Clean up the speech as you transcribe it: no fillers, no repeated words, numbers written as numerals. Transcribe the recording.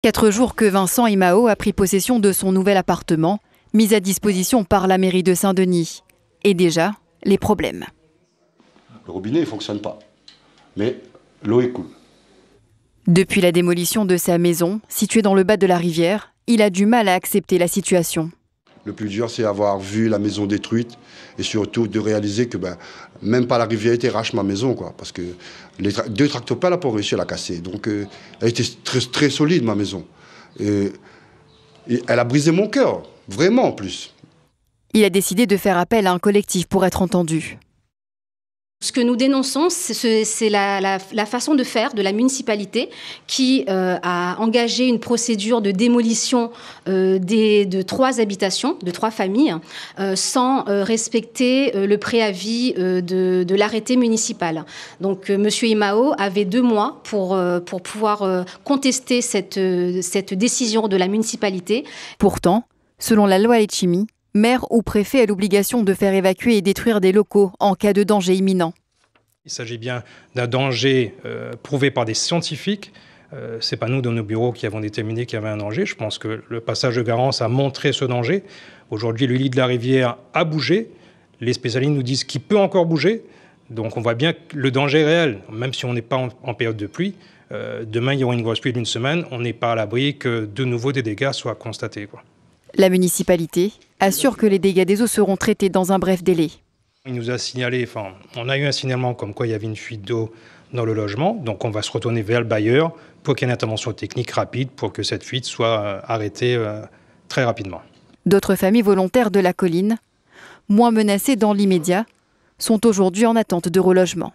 4 jours que Vincent Imao a pris possession de son nouvel appartement, mis à disposition par la mairie de Saint-Denis. Et déjà, les problèmes. Le robinet ne fonctionne pas, mais l'eau est cool. Depuis la démolition de sa maison, située dans le bas de la rivière, il a du mal à accepter la situation. Le plus dur, c'est avoir vu la maison détruite et surtout de réaliser que même pas la rivière était rache ma maison, quoi, parce que les 2 tractopelles n'ont pas réussi à la casser. Donc elle était très, très solide, ma maison. Et elle a brisé mon cœur, vraiment en plus. Il a décidé de faire appel à un collectif pour être entendu. Ce que nous dénonçons, c'est la façon de faire de la municipalité qui a engagé une procédure de démolition de 3 habitations, de 3 familles, sans respecter le préavis de l'arrêté municipal. Donc M. Imao avait 2 mois pour pouvoir contester cette décision de la municipalité. Pourtant, selon la loi Letchimy, maire ou préfet a l'obligation de faire évacuer et détruire des locaux en cas de danger imminent. Il s'agit bien d'un danger prouvé par des scientifiques. Ce n'est pas nous, dans nos bureaux, qui avons déterminé qu'il y avait un danger. Je pense que le passage de Garance a montré ce danger. Aujourd'hui, le lit de la rivière a bougé. Les spécialistes nous disent qu'il peut encore bouger. Donc on voit bien que le danger est réel, même si on n'est pas en période de pluie. Demain, il y aura une grosse pluie d'une semaine. On n'est pas à l'abri que de nouveau des dégâts soient constatés, quoi. La municipalité assure que les dégâts des eaux seront traités dans un bref délai. Il nous a signalé, on a eu un signalement comme quoi il y avait une fuite d'eau dans le logement. Donc on va se retourner vers le bailleur pour qu'il y ait une intervention technique rapide pour que cette fuite soit arrêtée très rapidement. D'autres familles volontaires de la colline, moins menacées dans l'immédiat, sont aujourd'hui en attente de relogement.